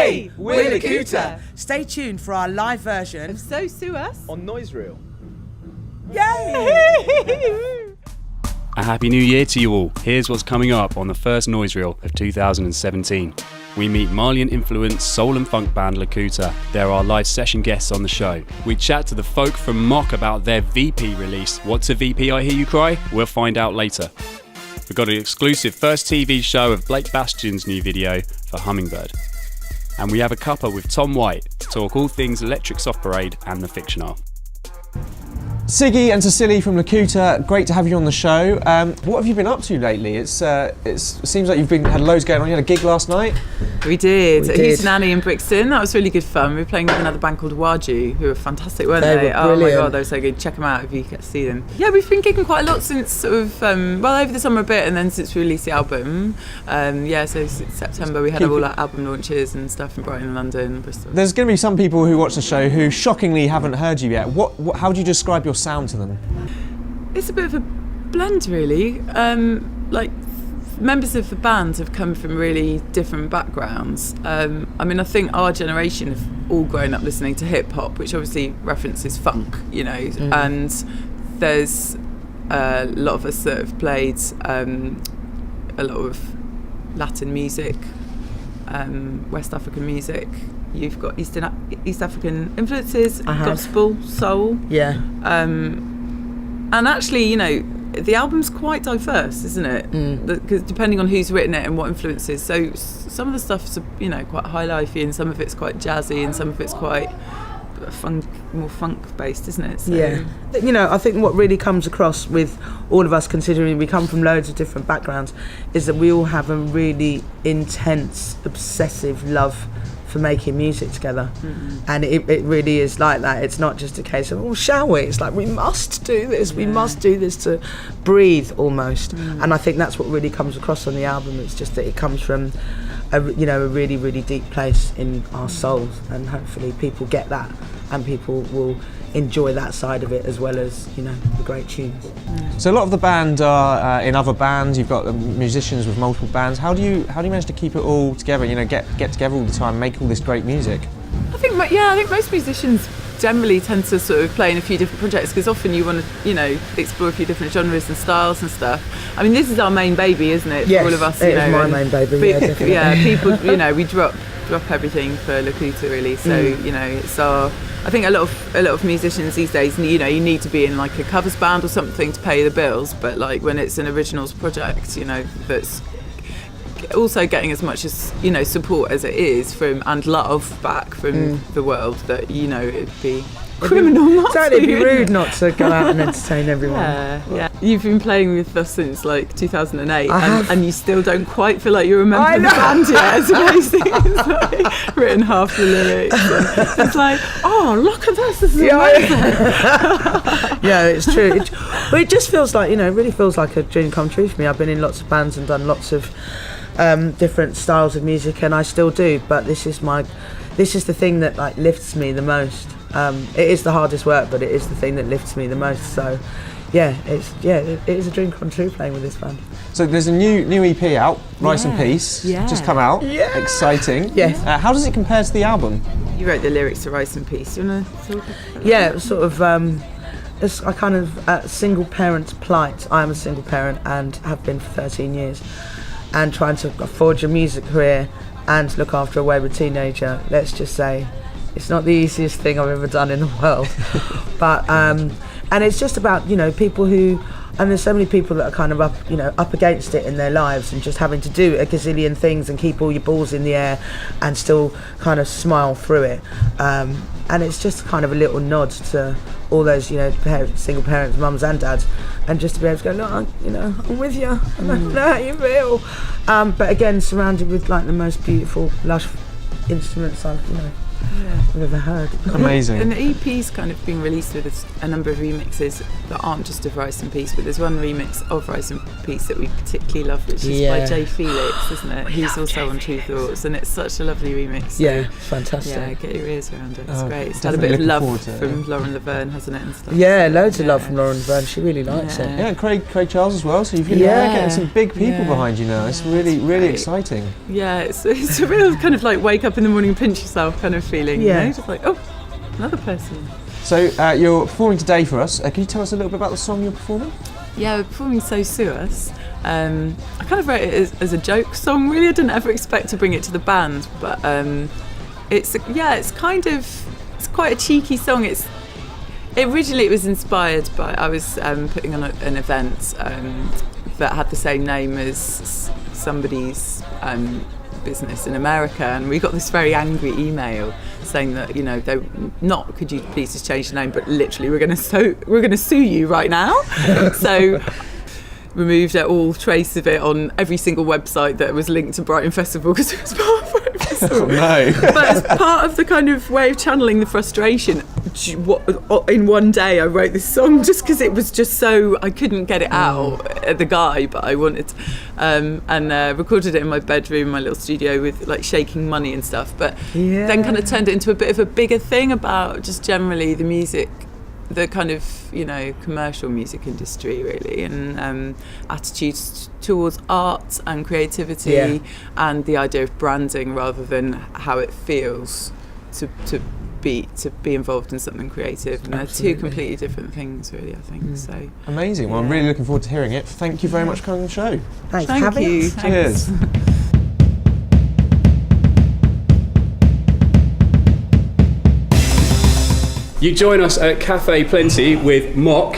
Hey, we're Lakuta. Stay tuned for our live version of So Sue Us on NOISEreel. Yay! A happy new year to you all. Here's what's coming up on the first NOISEreel of 2017. We meet Malian-influenced soul and funk band Lakuta. They're our live session guests on the show. We chat to the folk from MOK about their VP release. What's a VP, I hear you cry? We'll find out later. We've got an exclusive first TV show of Bastion's new video for Hummingbird. And we have a cuppa with Tom White to talk all things Electric Soft Parade and the fictional. Siggy and Cecily from Lakuta, great to have you on the show. What have you been up to lately? It seems like you've had loads going on. You had a gig last night. We did. At Houston Annie in Brixton. That was really good fun. We were playing with another band called Waju, who were fantastic, weren't they? Oh my god, they were so good. Check them out if you get to see them. Yeah, we've been gigging quite a lot since sort of over the summer a bit, and then since we released the album. So since September we had all our album launches and stuff in Brighton, London, Bristol. There's going to be some people who watch the show who shockingly haven't heard you yet. How do you describe your sound to them? It's a bit of a blend, really. Members of the band have come from really different backgrounds. I think our generation have all grown up listening to hip hop, which obviously references funk, and there's a lot of us that have played a lot of Latin music, West African music. You've got East African influences, gospel, soul. Yeah. And actually, the album's quite diverse, isn't it? Because depending on who's written it and what influences. So some of the stuff's quite high lifey, and some of it's quite jazzy, and some of it's quite more funk based, isn't it? So. Yeah. I think what really comes across with all of us, considering we come from loads of different backgrounds, is that we all have a really intense, obsessive love for making music together. And it really is like that. It's not just a case of, shall we? It's like, we must do this. We must do this to breathe almost. And I think that's what really comes across on the album. It's just that it comes from a really, really deep place in our souls, and hopefully people get that and people will enjoy that side of it as well as the great tunes. So a lot of the band are in other bands. You've got musicians with multiple bands. How do you manage to keep it all together? Get together all the time, make all this great music. I think most musicians generally tend to sort of play in a few different projects, because often you want to explore a few different genres and styles and stuff. I mean, this is our main baby, isn't it? Yes, for all of us. It is my main baby. Yeah, definitely. Yeah, people. We drop everything for Lakuta, really. So it's our. I think a lot of musicians these days, you need to be in like a covers band or something to pay the bills. But like when it's an originals project, that's also getting as much as support as it is and love back from the world, that it'd be criminal not to. It'd be rude not to go out and entertain everyone. Yeah. You've been playing with us since like 2008, and you still don't quite feel like you're a member of the band yet. It's amazing. It's like written half the lyrics. It's like, oh, look at this. This is amazing. Yeah, it's true. It just feels like it really feels like a dream come true for me. I've been in lots of bands and done lots of different styles of music, and I still do. But this is the thing that like lifts me the most. It is the hardest work, but it is the thing that lifts me the most. So, it is a dream come true playing with this band. So there's a new EP out, Rice and Peace, just come out. Yeah. Exciting. Yes. How does it compare to the album? You wrote the lyrics to Rice and Peace. You want to talk about that? Yeah, it was sort of. It's a kind of single parent's plight. I am a single parent and have been for 13 years, and trying to forge a music career and look after a wayward teenager. Let's just say, it's not the easiest thing I've ever done in the world. But and it's just about people who, and there's so many people that are kind of up against it in their lives, and just having to do a gazillion things and keep all your balls in the air and still kind of smile through it. And it's just kind of a little nod to all those single parents, mums and dads, and just to be able to go, look, I'm with you, I know how you feel. But again, surrounded with like the most beautiful, lush instruments I've I've ever heard. Amazing. And the EP's kind of been released with a number of remixes that aren't just of Rice and Peace, but there's one remix of Rice and Peace that we particularly love, which is by Jay Felix, isn't it? He's also on True Thoughts, and it's such a lovely remix. So, Yeah, fantastic. yeah, get your ears around it. It's great. It's had a definitely bit of looking love forward to it, from Lauren Laverne, hasn't it? And stuff. Yeah, loads of love from Lauren Laverne. She really likes it. Yeah, Craig Charles as well. So you've been getting some big people behind you now. It's really, really exciting. Yeah, it's a real kind of like wake up in the morning and pinch yourself kind of feeling. Yeah. You know? Just like, oh, another person. So you're performing today for us. Can you tell us a little bit about the song you're performing? Yeah, we're performing So Sue Us. I kind of wrote it as a joke song, really. I didn't ever expect to bring it to the band, but it's quite a cheeky song. Originally it was inspired by, I was putting on an event that had the same name as somebody's business in America, and we got this very angry email saying that, you know, they not could you please just change the name, but literally we're going to sue you right now. So removed all trace of it on every single website that was linked to Brighton Festival because it was part of Brighton Festival. Oh no. But as part of the kind of way of channeling the frustration, in one day I wrote this song just because it was just so, I couldn't get it out at the guy, but I wanted and recorded it in my bedroom, my little studio, with like shaking money and stuff, but then kind of turned it into a bit of a bigger thing about just generally the music, the kind of, you know, commercial music industry really, and attitudes towards art and creativity and the idea of branding rather than how it feels to be involved in something creative. And they're two completely different things really, I think. So amazing. Well, I'm really looking forward to hearing it. Thank you very much for coming on the show. Thanks for Thank having you. us. Cheers. You join us at Cafe Plenty with MOK,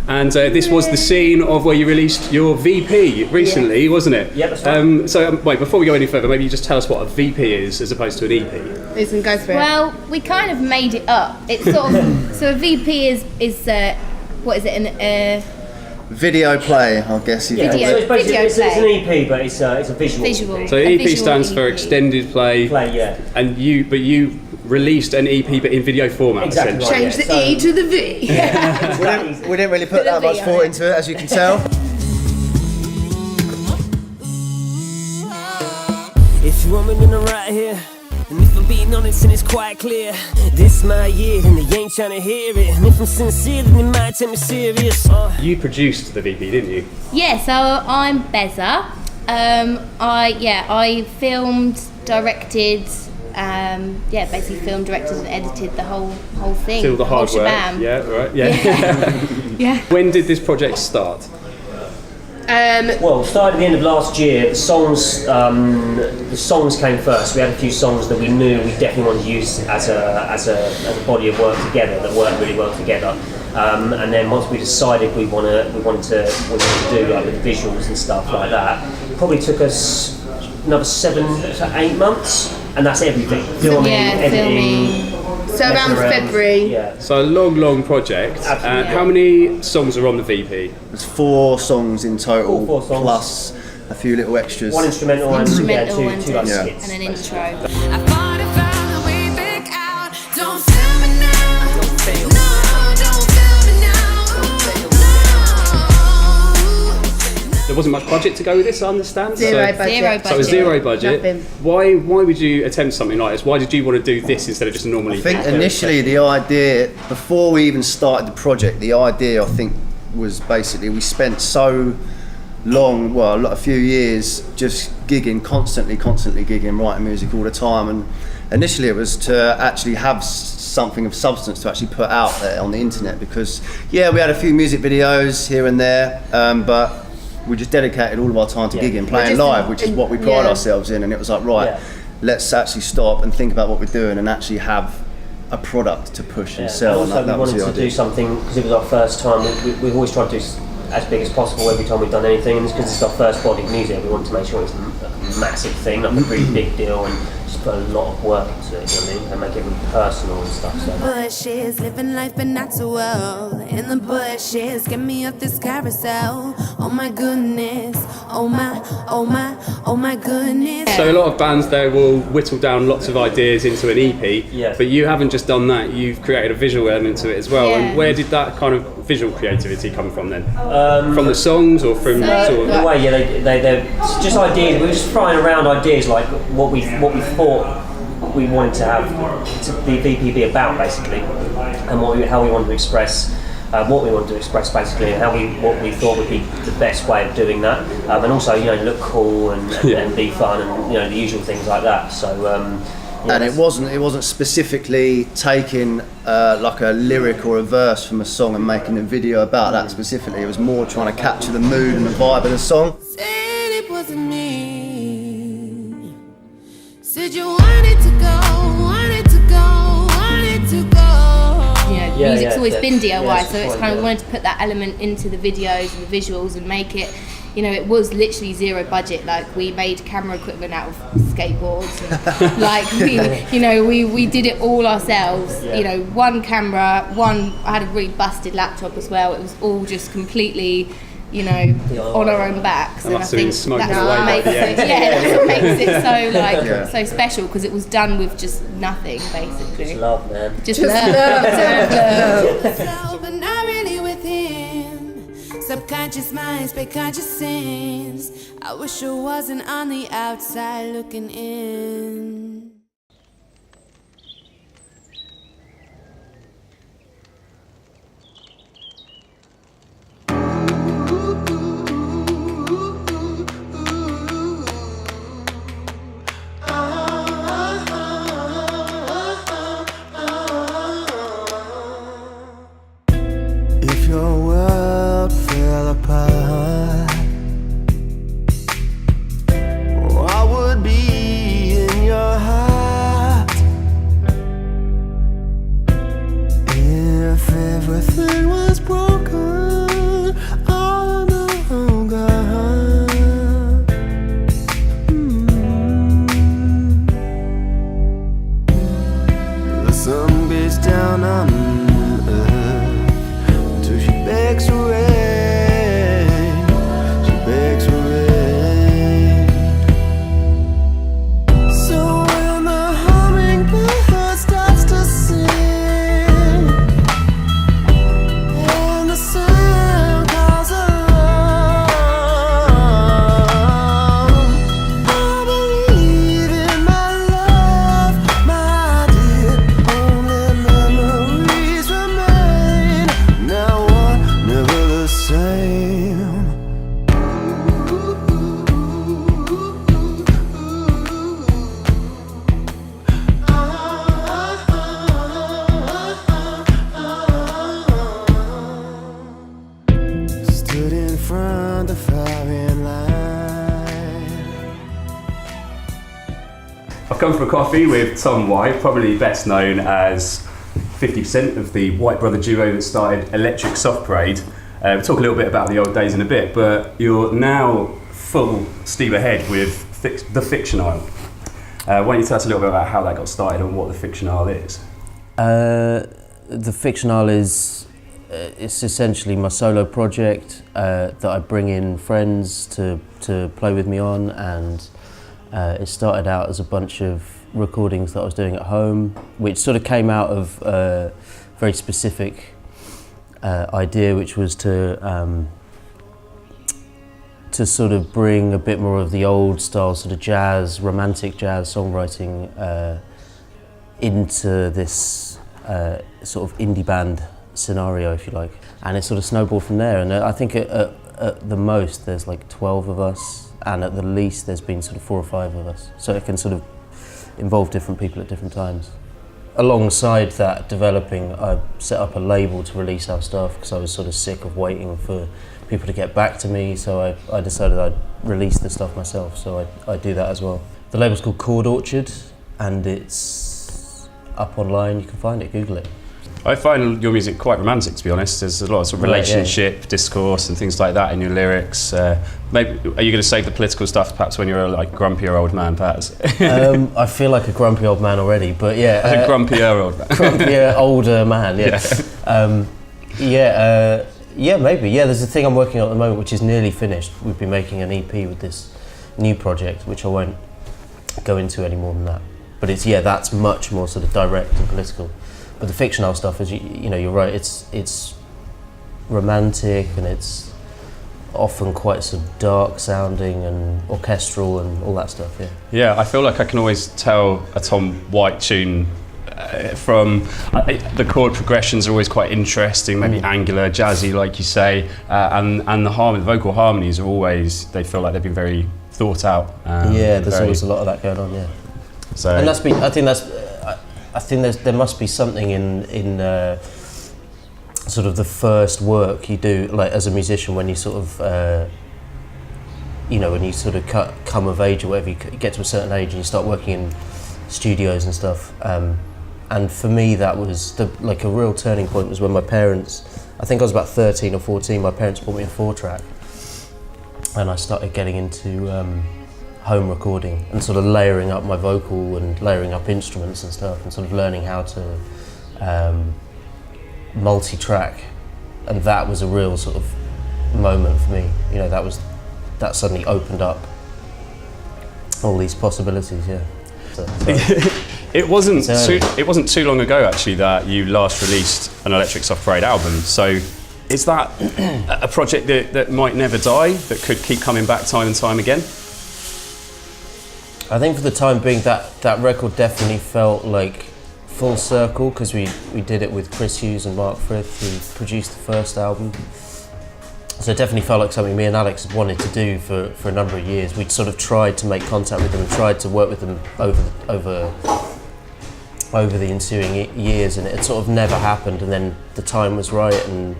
and this was the scene of where you released your VP recently, wasn't it? Yeah, that's right. Wait, before we go any further, maybe you just tell us what a VP is as opposed to an EP. Listen, go for it. Well, we kind of made it up. It's sort of so a VP is what is it? Video play, I guess. Video. Video. So it's basically- It's an EP, but it's a visual. Visual. So A EP visual stands for EP. extended play, Yeah. and you released an EP but in video format. Exactly right. Change the E to the V. We didn't really put that much thought into it, as you can tell. If you want me, then I'm right here. And if I'm being honest, then it's quite clear. This my year, and they ain't trying to hear it. And if I'm sincere, then they might take me serious. You produced the VP, didn't you? Yeah, so I'm Beza. I filmed, directed, basically filmed, directed and edited the whole thing. Still the hard whole work. shabam. Yeah, right. Yeah. Yeah. When did this project start? Well, started at the end of last year. The songs came first. We had a few songs that we knew we definitely wanted to use as a body of work together that worked really well together. And then once we decided we wanted to do like with the visuals and stuff like that, it probably took us another 7 to 8 months, and that's everything. Filming, editing. So around February. Yeah. So a long project. Absolutely. How many songs are on the VP? There's 4 songs in total, Four songs. plus a few little extras. One instrumental, and two like Yeah. skits. And an intro. I thought I found a way back out. Don't fail me now. Don't fail. No, don't fail me now. No. There wasn't much budget to go with this, I understand. Zero So, budget. Zero budget. so it was zero budget. Nothing. Why would you attempt something like this? Why did you want to do this instead of just normally? I think initially the idea, before we even started the project, the idea I think was basically we spent so long, a few years just gigging, constantly gigging, writing music all the time, and initially it was to actually have something of substance to actually put out there on the internet, because we had a few music videos here and there, but we just dedicated all of our time to gigging, playing live, which is what we pride ourselves in, and it was like, let's actually stop and think about what we're doing and actually have a product to push and sell. And also that we was wanted the to idea. do something, because it was our first time. We've always tried to do as big as possible every time we've done anything, and because it's our first body of music, we wanted to make sure it's a massive thing, like a really big deal, and just put a lot of work into it, you know what I mean, and make it really personal and stuff. So. Bushes, living life but not too well. In the bushes, get me off this carousel. Oh my goodness, oh my goodness. So a lot of bands there will whittle down lots of ideas into an EP, but you haven't just done that, you've created a visual element to it as well. And where did that kind of visual creativity come from then? From the songs or from sort of... In a way, they're just ideas. We were just throwing around ideas like what we thought we wanted to have the EP be about, basically, and how we wanted to express what we wanted to express, basically, and what we thought would be the best way of doing that, and also, you know, look cool and be fun, and, you know, the usual things like that. So. And it wasn't specifically taking like a lyric or a verse from a song and making a video about that specifically. It was more trying to capture the mood and the vibe of the song. Said it wasn't me. Said you wanted to go, wanted to go, wanted to go. Music's always been DIY, so it's kind of wanted to put that element into the videos and the visuals and make it. You know, it was literally zero budget. Like, we made camera equipment out of skateboards. And, like, we did it all ourselves. You know, one camera, I had a really busted laptop as well. It was all just completely, you know, on our own backs. And I think that's what makes it. That's what makes it so so special, because it was done with just nothing, basically. Just love, man. Just love. But not really with him. Subconscious minds pay conscious sins. I wish I wasn't on the outside looking in. If your world fell apart, what would be in your heart? If everything was broken, oh no, God. The sun beats down on earth till she begs for rain. She begs for rain. So when the hummingbird starts to sing and the sun calls along, I believe in my love, my dear. Only memories remain. Now what? Never the same. Stood in front of firing line. I've come for a coffee with Tom White, probably best known as 50% of the White Brother duo that started Electric Soft Parade. We'll talk a little bit about the old days in a bit, but you're now full steam ahead with the Fictional. Why don't you tell us a little bit about how that got started and what the Fictional is? The Fictional is it's essentially my solo project that I bring in friends to play with me on, and it started out as a bunch of recordings that I was doing at home, which sort of came out of a very specific idea, which was to sort of bring a bit more of the old style sort of jazz, romantic jazz songwriting into this sort of indie band scenario, if you like. And it sort of snowballed from there, and I think at the most there's like 12 of us, and at the least there's been sort of 4 or 5 of us. So it can sort of involve different people at different times. Alongside that developing, I set up a label to release our stuff because I was sort of sick of waiting for people to get back to me, so I decided I'd release the stuff myself, so I do that as well. The label's called Chord Orchard, and it's up online, you can find it, Google it. I find your music quite romantic, to be honest. There's a lot of sort of relationship, discourse, and things like that in your lyrics. Maybe are you going to save the political stuff perhaps when you're a like grumpier old man, perhaps? I feel like a grumpy old man already, but yeah. A grumpier old man. Grumpier, older man, yeah. Maybe. Yeah, there's a thing I'm working on at the moment which is nearly finished. We've been making an EP with this new project, which I won't go into any more than that. But that's much more sort of direct and political. But the fictional stuff is, you know, you're right. It's romantic and it's often quite sort of dark sounding and orchestral and all that stuff. Yeah. Yeah, I feel like I can always tell a Tom White tune from the chord progressions are always quite interesting, maybe angular, jazzy, like you say, and the vocal harmonies are always, they feel like they've been very thought out. There's always a lot of that going on. Yeah. So, and I think there must be something in sort of the first work you do, like as a musician, when you sort of when you sort of come of age or whatever, you get to a certain age and you start working in studios and stuff. And for me, that was a real turning point. Was when my parents, I think I was about 13 or 14. My parents bought me a 4-track, and I started getting into home recording and sort of layering up my vocal and layering up instruments and stuff, and sort of learning how to multi-track. And that was a real sort of moment for me. You know, that suddenly opened up all these possibilities. Yeah. It wasn't too long ago actually that you last released an Electric Soft Parade album. So is that a project that might never die, that could keep coming back time and time again? I think for the time being that record definitely felt like full circle, because we did it with Chris Hughes and Mark Frith, who produced the first album. So it definitely felt like something me and Alex had wanted to do for a number of years. We'd sort of tried to make contact with them and tried to work with them over the ensuing years, and it had sort of never happened. And then the time was right, and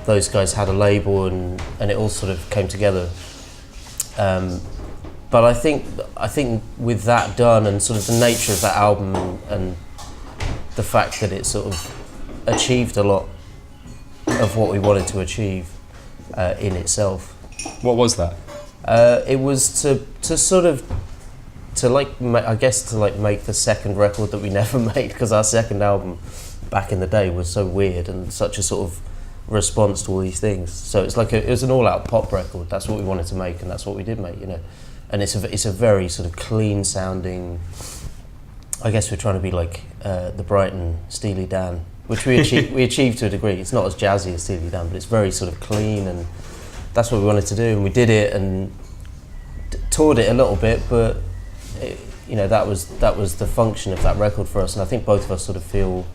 those guys had a label, and it all sort of came together. But I think with that done, and sort of the nature of that album, and the fact that it sort of achieved a lot of what we wanted to achieve in itself. What was that? It was to make the second record that we never made, because our second album back in the day was so weird and such a sort of response to all these things. So it's like it was an all-out pop record. That's what we wanted to make, and that's what we did make, you know. And it's a very sort of clean sounding. I guess we're trying to be like the Brighton Steely Dan, which we achieved to a degree. It's not as jazzy as Steely Dan, but it's very sort of clean, and that's what we wanted to do. And we did it and toured it a little bit, but that was the function of that record for us. And I think both of us sort of feel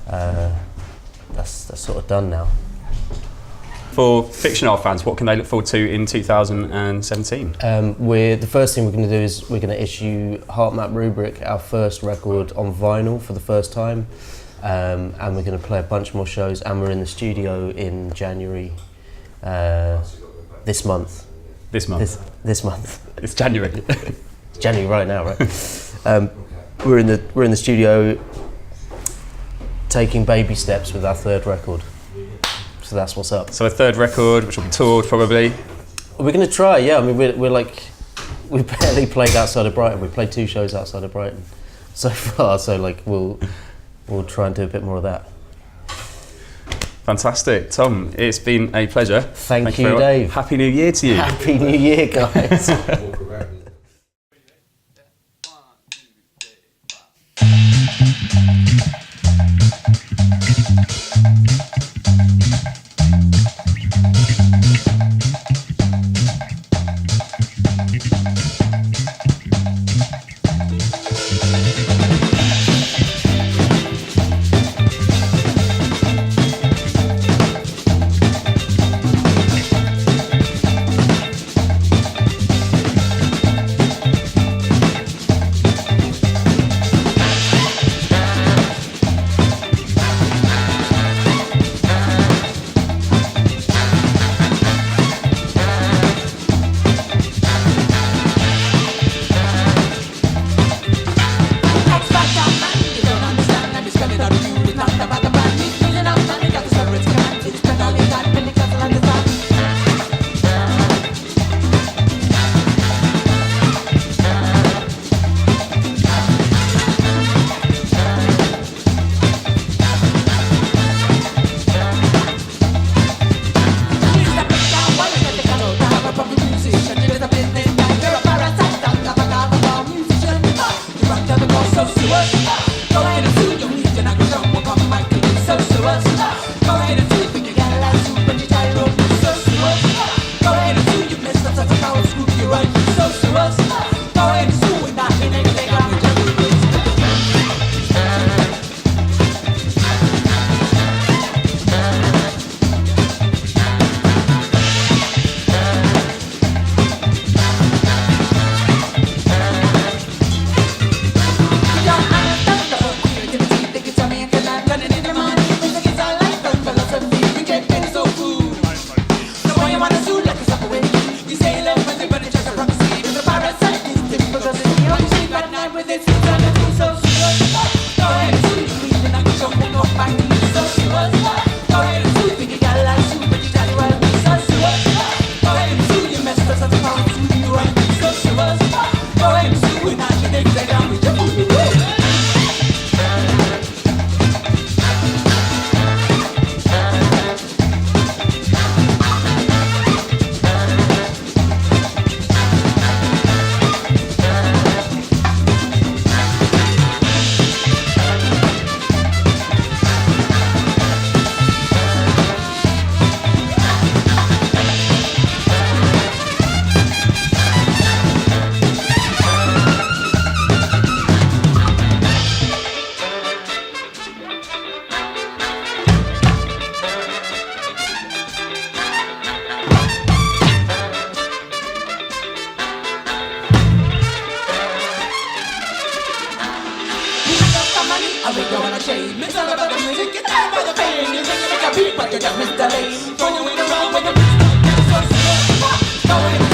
that's sort of done now. For fictional fans, what can they look forward to in 2017? The first thing we're going to do is we're going to issue Heart Map Rubric, our first record, on vinyl for the first time, and we're going to play a bunch more shows. And we're in the studio in January this month. This month. This month. It's January. It's January right now, right? We're in the studio, taking baby steps with our third record. So that's what's up. So a third record, which will be toured probably. We're going to try, yeah. I mean, we barely played outside of Brighton. We played 2 shows outside of Brighton so far. So we'll try and do a bit more of that. Fantastic, Tom. It's been a pleasure. Thank you, Dave. Happy New Year to you. Happy New Year, guys. I think you're on a shade. Mix all about the music, get down by the pain. You think you make a beat, but you just missed the lane. Throw you in the wrong with the beat. Go in.